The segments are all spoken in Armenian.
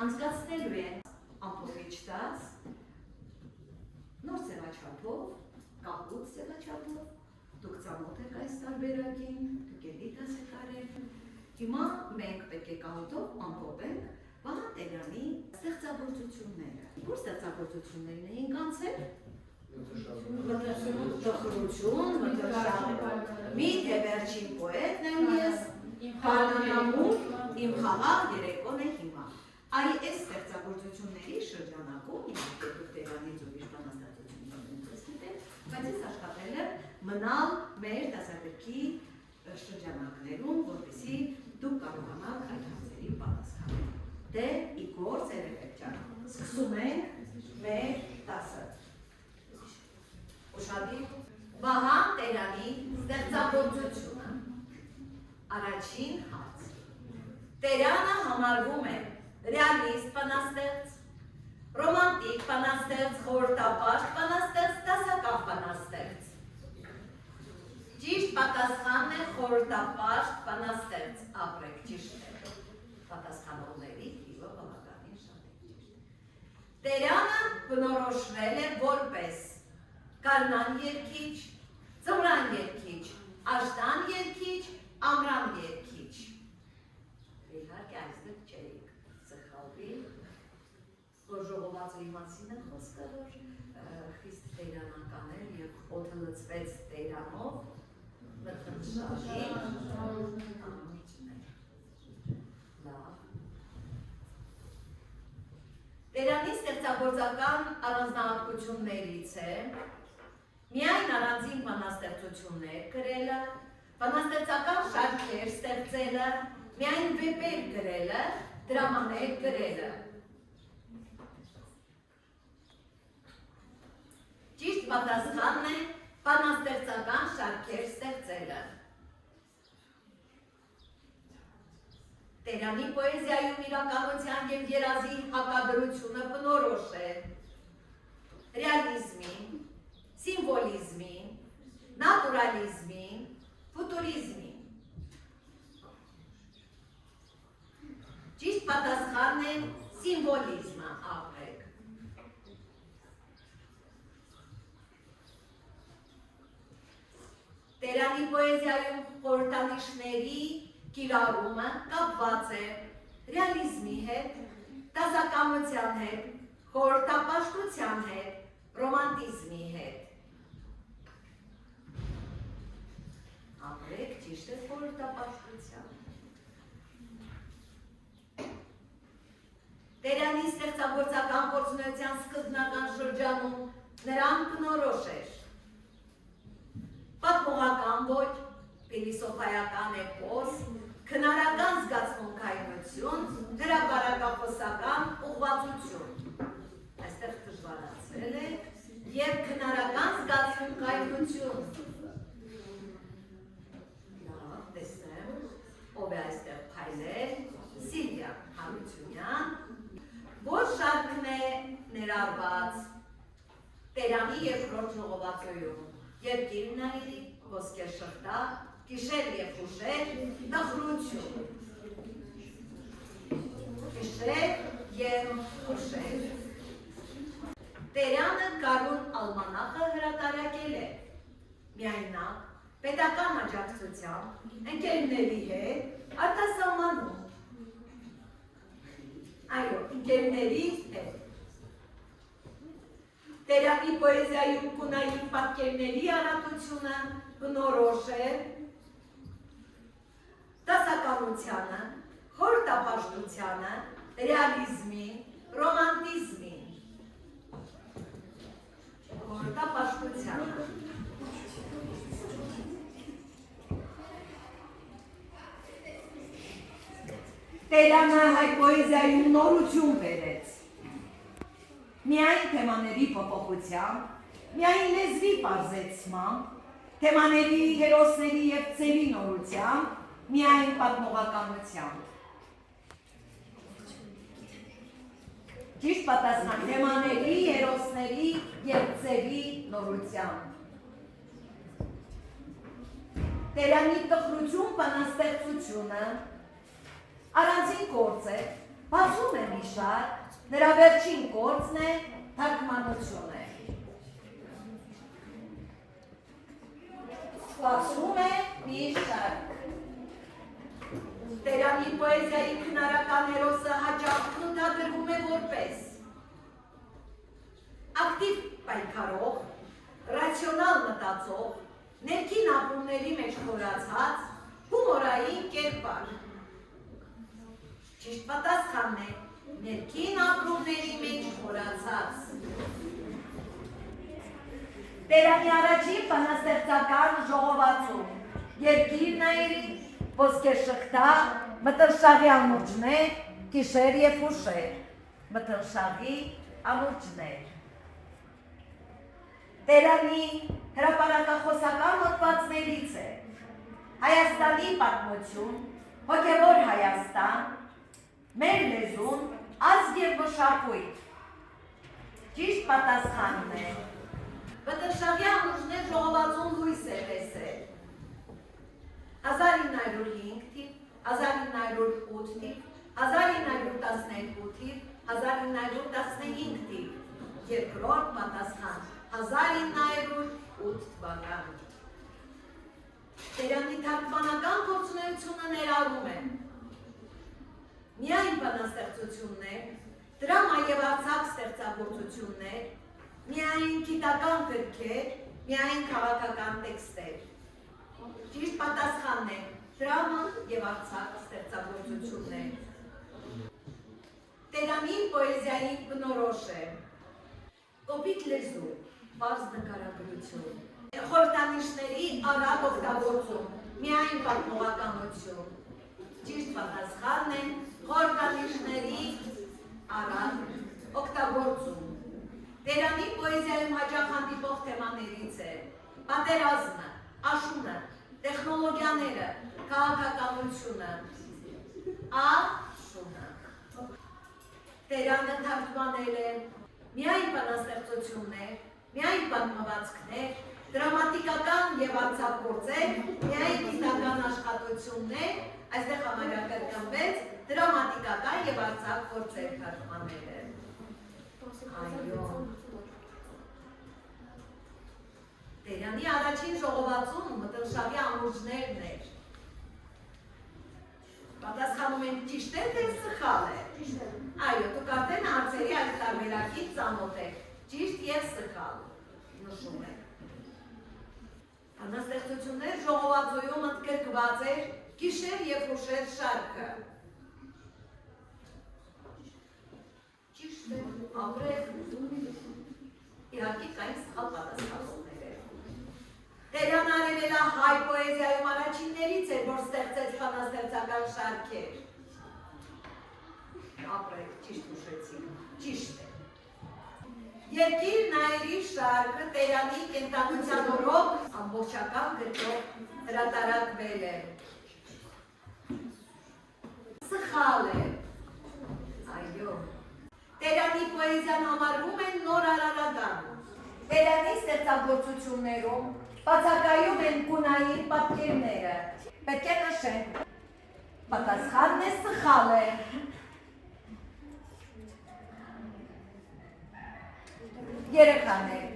անցկացնելու են ամփոփիչ տած, նոր ձևաչափով, կապուց ձևաչափով, դուք ծանոթ եք այս տարբերակին, դուք ելի դաս եք արել։ Հիմա մենք պետք է կահույթով ամփոփենք Վահան Տերյանի ստեղծագործությունները։ Որ ստեղծագործություններն էին կանցել։ Տխրություն, մի թե վերջին պոետն եմ ես, Հանանամուր, իմ խաղաղ երեկոն է հիմա։ Այս ստեղծագործությունների շրջանակում, իհարկե դուք Տերանից ուրիշ բանաստեղծություններ ունեցեք գիտել, բայց ես աշխատել եմ մնալ մեր դասագրքի շրջանակներում, որպեսզի դուք կարողանաք այդ հարցերին պատասխանել։ Դե ի գործ երեք ջան, սկսում ենք մեր դասը։ Ուշադիր, Վահան Տերյանի ստեղծագործությունը։ Առաջին հարց։ Տերյանը համարվում է ռեալիստ բանաստեղծ, ռոմանտիկ բանաստեղծ, խորհրդապաշտ բանաստեղծ, դասական բանաստեղծ։ Ճիշտ պատասխանն է խորհրդապաշտ բանաստեղծ, ապրեք ճիշտ է։ Պատասխանողների թիվը բավականին շատ է ճիշտ։ Տերյանը բնորոշվել է որպես գարնան երգիչ, ձմռան երգիչ, աշտան երգիչ, ամռան երգիչ։ Իհարկե այստեղ չէիք սխալվի, որ ժողովածուի մասին է խոսքը, որ խիստ տերանական էր և օդը լծվեց տերանով, մտնշաշի Տերյանի ստեղծագործական առանձնահատկություններից է միայն առանձին բանաստեղծություններ գրելը, բանաստեղծական շարքեր ստեղծելը, միայն վեպեր գրելը, դրամաներ գրելը։ Ճիշտ պատասխանն է բանաստեղծական շարքեր ստեղծելը։ Տերյանի պոեզիայում իրականության և երազի հակադրությունը բնորոշ է ռեալիզմի, սիմվոլիզմի, նատուրալիզմի, ֆուտուրիզմի։ Ճիշտ պատասխանն է սիմվոլիզմը, ապրեք։ Տերյանի պոեզիայում խորհրդանիշների կիրառումը կապված է ռեալիզմի հետ, դասականության հետ, խորհրդապաշտության հետ, ռոմանտիզմի հետ։ Ապրեք ճիշտ է խորհրդապաշտության։ Տերյանի ստեղծագործական գործունեության սկզբնական շրջանում նրան բնորոշ էր պատմողական ոճ, փիլիսոփայական էպոս, քնարական զգացմունքայնություն, հրապարակախոսական ուղղվածություն։ Այստեղ դժվարացել է և քնարական զգացմունքայնություն։ Լավ, տեսնեմ, ով է այստեղ փայլել, Սիլվիա Հարությունյան, որ շարքն է ներառված Տերյանի երկրորդ ժողովածուում, երկիր նայիրի, ոսկե շղթա, Գիշեր և ուշեր, տխրություն։ Գիշեր և ուշեր։ Տերյանը Գարուն ալմանախը հրատարակել է միայնակ, պետական աջակցությամբ, ընկերների հետ, արտասահմանում։ Այո, ընկերների հետ։ Տերյանի պոեզիայում կունային պատկերների առատությունը բնորոշ է դասականությանը, խորհրդապաշտությանը, ռեալիզմին, ռոմանտիզմին, խորհրդապաշտությանը։ Տերյանը հայ պոեզիայում նորություն բերեց։ Միայն թեմաների փոփոխությամբ, միայն լեզվի պարզեցմամբ, թեմաների, հերոսների և ծերի նորությամբ, միայն պատմողականությամբ։ Ճիշտ պատասխան թեմաների, հերոսների և ծերի նորությամբ։ Տերյանի տխրություն բանաստեղծությունը առանձին գործ է Բացում է մի շարք, նրա վերջին գործն է թարգմանությունը։ Բացում է մի շարք։ Տերանի պոեզիայի քնարական հերոսը հաճախ նույնադրվում է որպես ակտիվ պայքարող, ռացիոնալ մտածող, ներքին ապրումների մեջ խորացած, հումորային կերպար։ Ճիշտ պատասխանն է, ներքին ապրումների մեջ խորացած։ Տերանի առաջին բանաստեղծական ժողովածում, երկիր նայերի, ոսկե շղթա, մթնշաղի ամուրջներ, գիշեր և ուշեր, մթնշաղի ամուրջներ։ Տերանի հրապարակախոսական հոդվածներից է Հայաստանի պատմություն, հոգևոր Հայաստան, մեր լեզուն, ազգ և մշակույթ։ Ճիշտ պատասխանն է։ Մթնշաղի ամուրջներ ժողովածուն լույս է տեսել 1905 թիվ, 1908 թիվ, 1912 թիվ, 1915 թիվ, երկրորդ պատասխան 1908 թվական։ Տերանի թարգմանական գործունեությունը ներառում է միայն բանաստեղծություններ, դրամա և արձակ ստեղծագործություններ, միայն գիտական գրքեր, միայն քաղաքական տեքստեր։ Ճիշտ պատասխանն է դրամա և արձակ ստեղծագործություններ։ Տերանի պոեզիայի բնորոշ է կոպիտ լեզու, պարզ նկարագրություն, խորհրդանիշների արագ օգտագործում, միայն պատմողականություն։ Ճիշտ պատասխանն է խորհրդանիշների արագ օգտագործում։ Տերանի պոեզիայում հաճախ հանդիպող թեմաներից է պատերազմը, աշունը, տեխնոլոգիաները, քաղաքականությունը, աշունը։ Տերանը թարգմանել է միայն բանաստեղծություններ, միայն պատմվածքներ, դրամատիկական և արձակ գործեր, միայն գիտական աշխատություններ, այստեղ համարյա կրկնվեց դրամատիկական և արձակ գործեր թարգմանել է։ Այո։ Տերանի առաջին ժողովածուն մթնշաղի ամուրջներն էր։ Պատասխանում են ճիշտ է, թե սխալ է։ Այո, դուք արդեն հարցերի այս տարբերակից ծանոթ եք, ճիշտ և սխալ նշում եք։ Բանաստեղծություններ ժողովածոյում ընդգրկված էր գիշեր և ուշեր շարքը։ Ճիշտ է, ապրեք, իհարկե կային սխալ պատասխանողներ էր։ Տերան արևելահայ պոեզիայում առաջիններից էր, որ ստեղծեց բանաստեղծական շարքեր։ Ապրեք, ճիշտ ուշեցիք, ճիշտ է։ Երկիր նայերի շարքը Տերանի կենտանության օրոք ամբողջական գրքով հրատարակվել է։ Սխալ է։ Այո։ Տերանի պոեզիան համարվում է նոր արարական։ Տերանի ստեղծագործություններում բացակայում են գունային պատկերները։ Պետք է նշենք։ Պատասխանն է սխալ է։ Երեխաներ,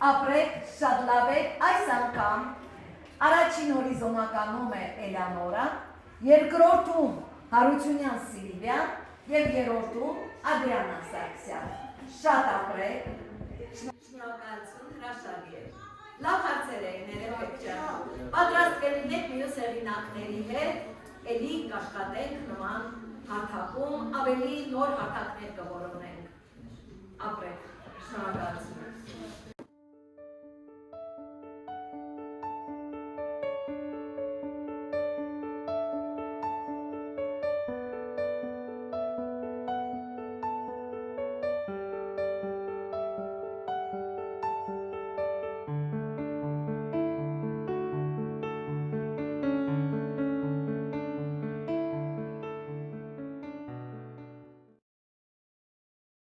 ապրեք, շատ լավ եք, այս անգամ առաջին հորիզոնականում է Էլեոնորան, երկրորդում Հարությունյան Սիլվիան և երրորդում Ադրիանա Սարգսյան։ Շատ ապրեք։ Շնորհակալություն, հրաշալի է։ Լավ հարցեր էին, երեխեք ջան։ Պատրաստ կլինեք մյուս հեղինակների հետ, էլի կաշխատենք նման հարթակում, ավելի նոր հարթակներ կորոնենք։ Ապրեք, շնորհակալություն։